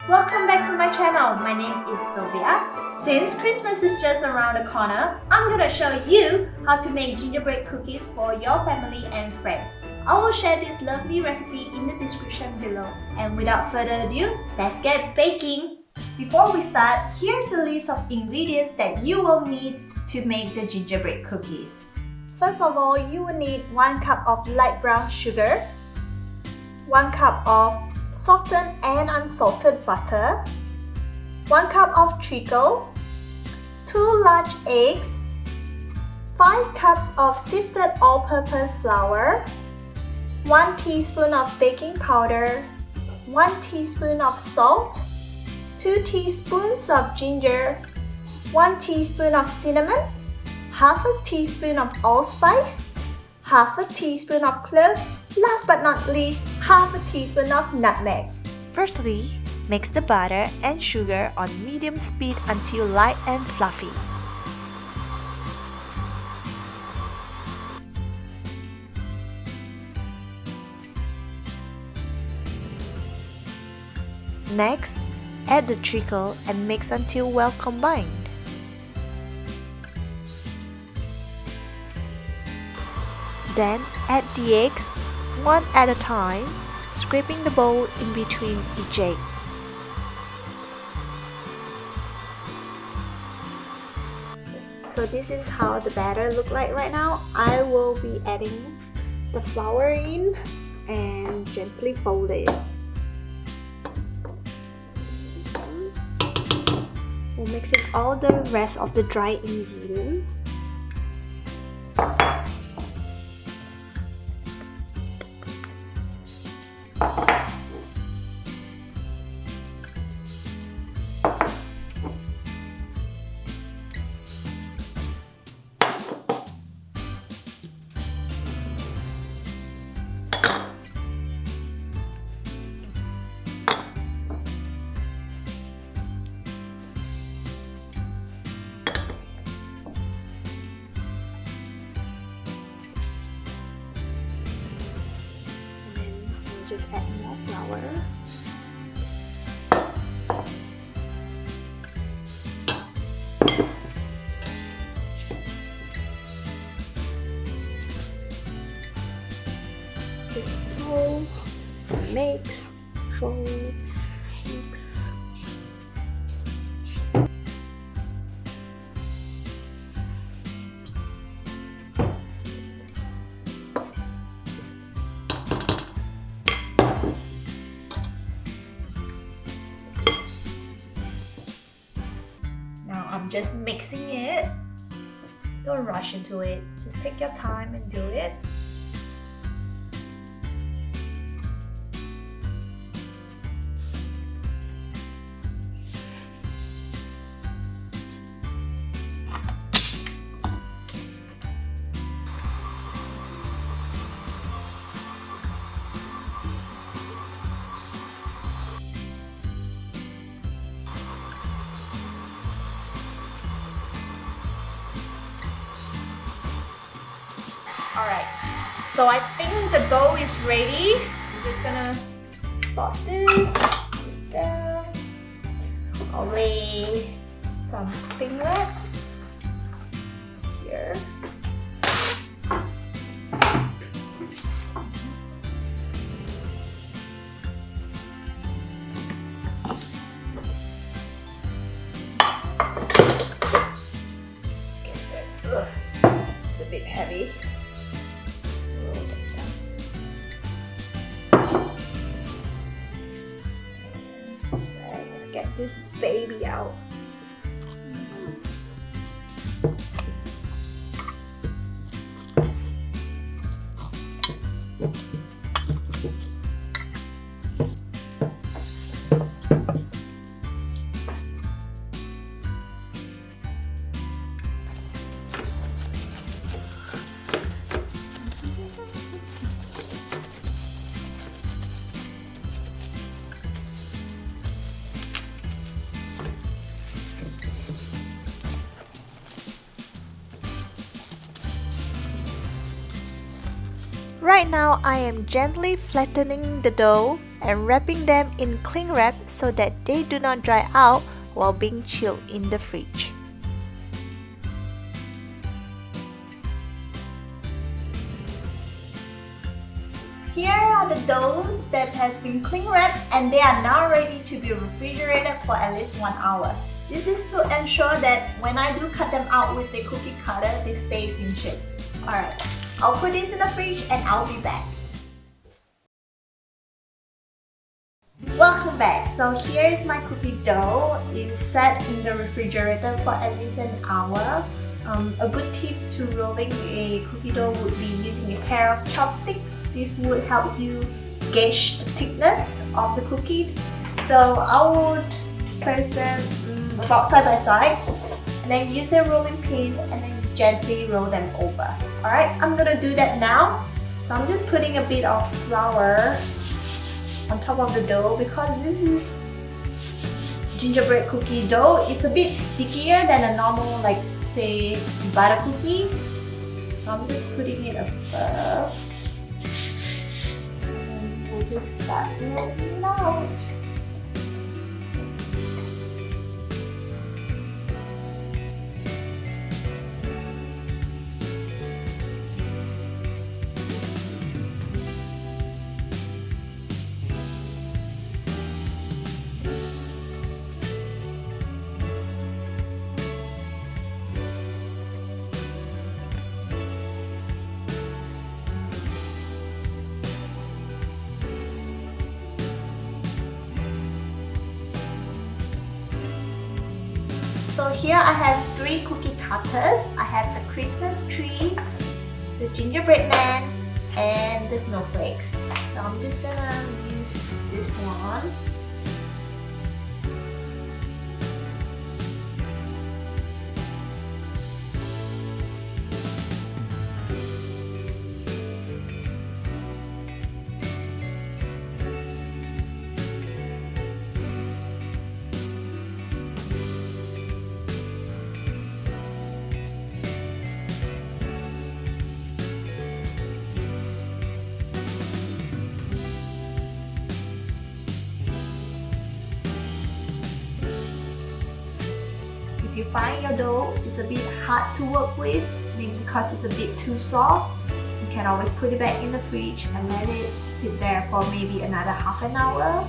Welcome back to my channel. My name is Sylvia. Since Christmas is just around the corner, I'm gonna show you how to make gingerbread cookies for your family and friends. I will share this lovely recipe in the description below. And without further ado, let's get baking. Before we start, here's a list of ingredients that you will need to make the gingerbread cookies. First of all, you will need 1 cup of light brown sugar, 1 cup of softened and unsalted butter, 1 cup of treacle, 2 large eggs, 5 cups of sifted all-purpose flour, 1 teaspoon of baking powder, 1 teaspoon of salt, 2 teaspoons of ginger, 1 teaspoon of cinnamon, half a teaspoon of allspice, half a teaspoon of cloves, last but not least, half a teaspoon of nutmeg. Firstly, mix the butter and sugar on medium speed until light and fluffy. Next, add the treacle and mix until well combined. Then add the eggs one at a time, scraping the bowl in between each egg. So this is how the batter looks like right now. I will be adding the flour in and gently fold it. We'll mix in all the rest of the dry ingredients. Just add more flour. Just fold, mix, fold, mix. I'm just mixing it. Don't rush into it. Just take your time and do it. Alright, so I think the dough is ready. I'm just gonna stop this down. I'll lay some cling wrap here. It's a bit heavy. Let's get this baby out. Right now, I am gently flattening the dough and wrapping them in cling wrap so that they do not dry out while being chilled in the fridge. Here are the doughs that have been cling wrapped and they are now ready to be refrigerated for at least 1 hour. This is to ensure that when I do cut them out with the cookie cutter, they stay in shape. Alright, I'll put this in the fridge and I'll be back. Welcome back. So here is my cookie dough. It's set in the refrigerator for at least an hour. A good tip to rolling a cookie dough would be using a pair of chopsticks. This would help you gauge the thickness of the cookie. So I would place them about side by side and then use a rolling pin and then gently roll them over. Alright, I'm gonna do that now. So I'm just putting a bit of flour on top of the dough because this is gingerbread cookie dough. It's a bit stickier than a normal, like say, butter cookie. So I'm just putting it above and we'll just start rolling it out. So here I have 3 cookie cutters. I have the Christmas tree, the gingerbread man, and the snowflakes. So I'm just gonna use this one. If you find your dough is a bit hard to work with, maybe because it's a bit too soft, you can always put it back in the fridge and let it sit there for maybe another half an hour.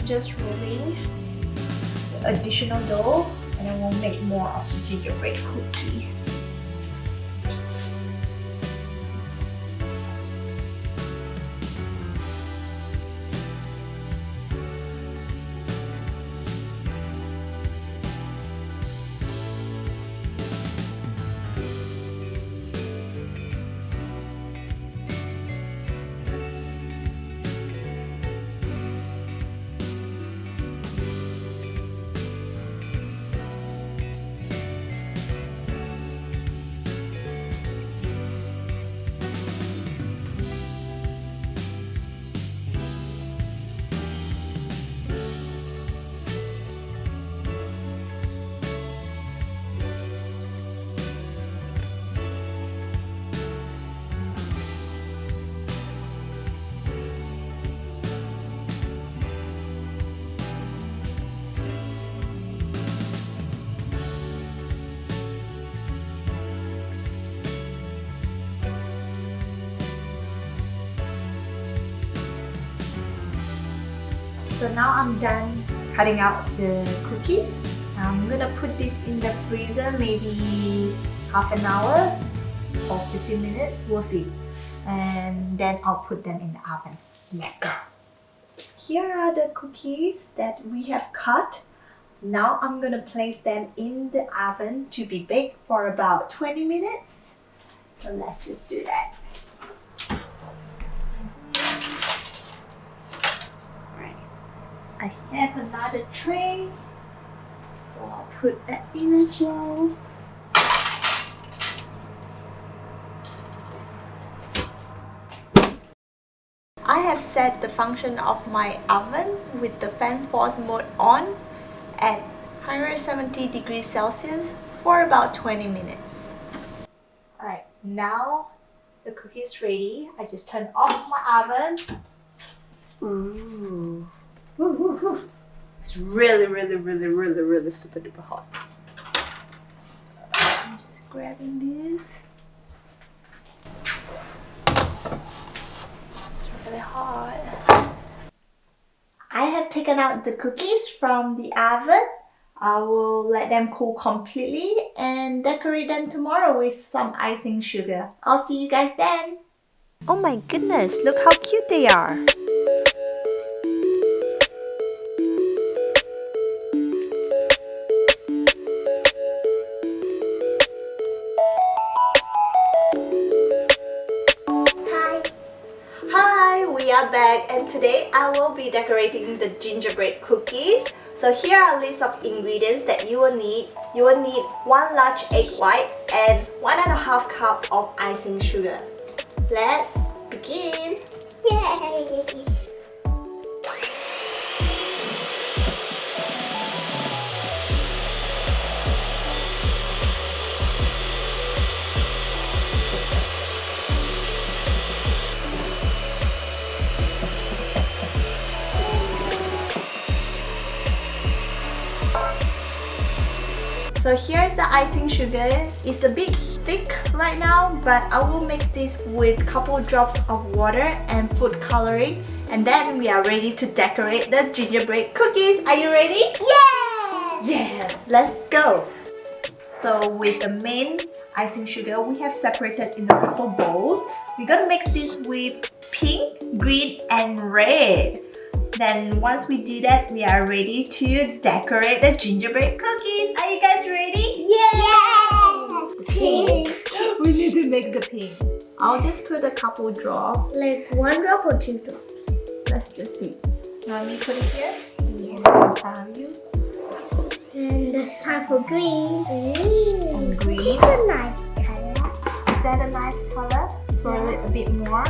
Just rolling the additional dough and then we'll make more of the gingerbread cookies. So now I'm done cutting out the cookies. I'm gonna put this in the freezer maybe half an hour or 15 minutes, we'll see. And then I'll put them in the oven. Let's go. Here are the cookies that we have cut. Now I'm gonna place them in the oven to be baked for about 20 minutes. So let's just do that. Alright, I have another tray, so I'll put that in as well. I have set the function of my oven with the fan force mode on at 170 degrees Celsius for about 20 minutes. Alright, now the cookie is ready. I just turned off my oven. Ooh. It's really super duper hot. I'm just grabbing this. Really hot. I have taken out the cookies from the oven. I will let them cool completely and decorate them tomorrow with some icing sugar. I'll see you guys then. Oh my goodness, look how cute they are. We are back and today I will be decorating the gingerbread cookies. So here are a list of ingredients that you will need. You will need 1 large egg white and 1.5 cup of icing sugar. Let's begin! Yay! So here's the icing sugar. It's a bit thick right now, but I will mix this with a couple drops of water and food coloring, and then we are ready to decorate the gingerbread cookies. Are you ready? Yes! Yes! Let's go! So with the main icing sugar, we have separated in a couple bowls. We're gonna mix this with pink, green, and red. Then once we do that, we are ready to decorate the gingerbread cookies. Are you guys ready? Yes! The pink. We need to make the pink. I'll just put a couple drops. Like 1 drop or 2 drops? Let's just see. You want me to put it here? Yeah. In front of you. And it's time for green. And green. This is a nice color. Is that a nice color? Swirl it a bit more.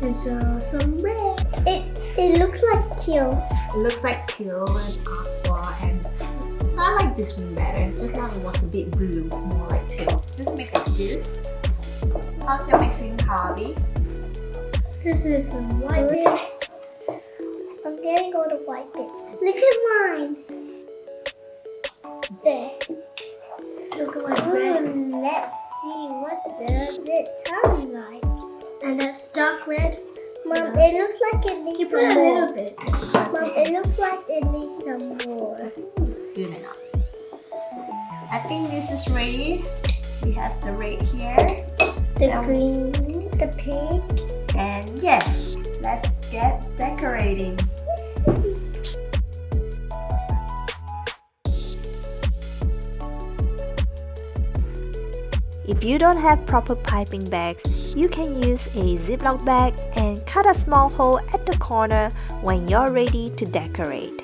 And so some red. It looks like teal. It looks like teal and aqua, and I like this one better. Just now it was a bit blue, more like teal. Just mix this. How's your mixing, hobby? This is some white bits. I'm getting all the white bits. Look at mine. There. Look at my red. Let's see, what does it sound like? And that's dark red. Mom, it looks like it needs some more. A little bit. Mom, it looks like it needs some more. It's good enough. I think this is ready. We have the red here. The green, the pink. And yes, let's get decorating. If you don't have proper piping bags, you can use a Ziploc bag and cut a small hole at the corner when you're ready to decorate.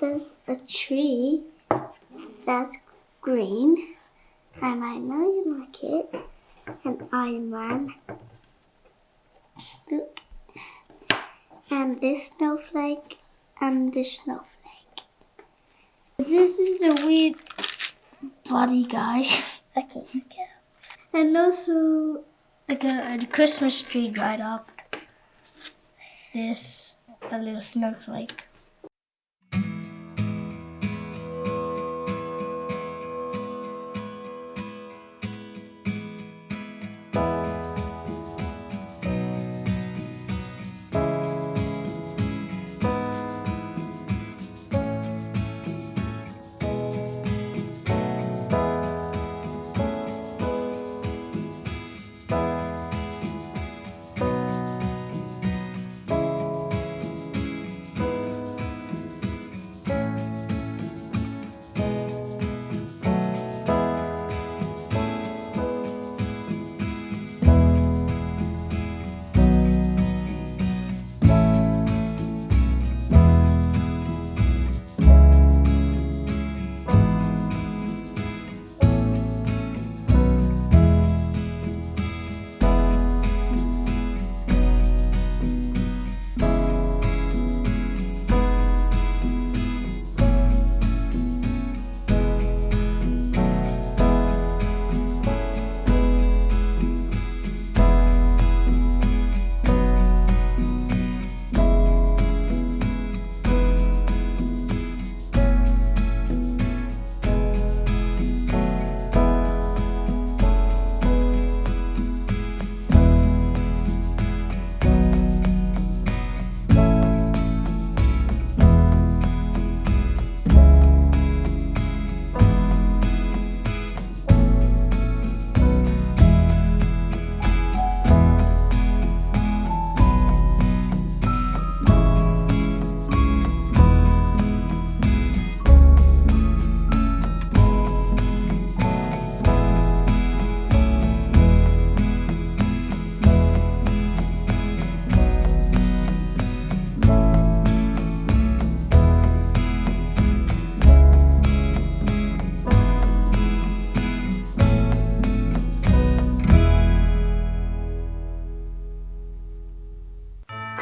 there's a tree that's green, and I know you like it. And Iron Man. Look. And this snowflake and this snowflake. This is a weird bloody guy. Okay. And also like a Christmas tree dried up. This a little snowflake.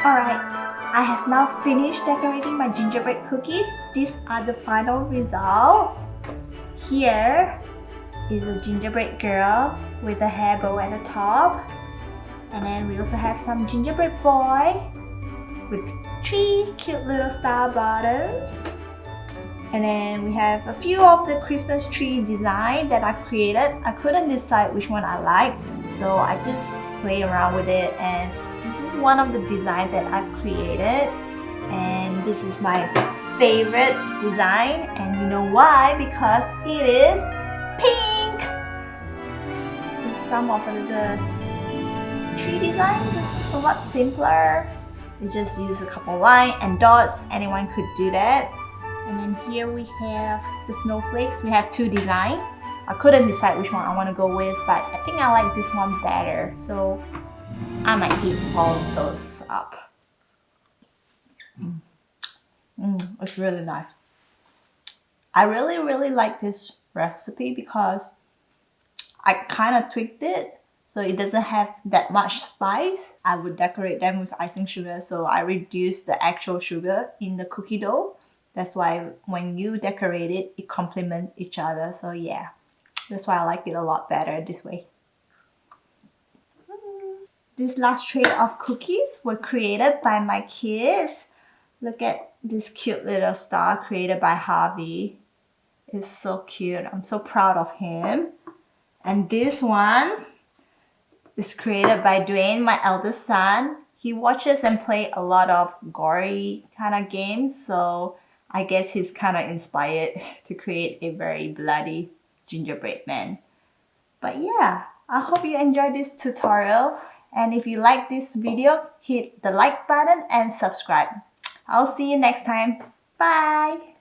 Alright, I have now finished decorating my gingerbread cookies. These are the final results. Here is a gingerbread girl with a hair bow at the top. And then we also have some gingerbread boy with 3 cute little star bottoms. And then we have a few of the Christmas tree design that I've created. I couldn't decide which one I like, so I just play around with it, and this is one of the designs that I've created, and this is my favorite design, and you know why? Because it is pink! Some of the tree design is a lot simpler. You just use a couple lines and dots, anyone could do that. And then here we have the snowflakes. We have 2 designs. I couldn't decide which one I want to go with, but I think I like this one better, so I might heat all of those up. It's really nice. I really like this recipe because I kind of tweaked it so it doesn't have that much spice. I would decorate them with icing sugar, so I reduced the actual sugar in the cookie dough. That's why when you decorate it, it complements each other. So yeah, that's why I like it a lot better this way. This last tray of cookies were created by my kids. Look at this cute little star created by Harvey. It's so cute. I'm so proud of him. And this one is created by Dwayne, my eldest son. He watches and plays a lot of gory kind of games, so I guess he's kind of inspired to create a very bloody gingerbread man. But yeah, I hope you enjoyed this tutorial. And if you like this video, hit the like button and subscribe. I'll see you next time. Bye!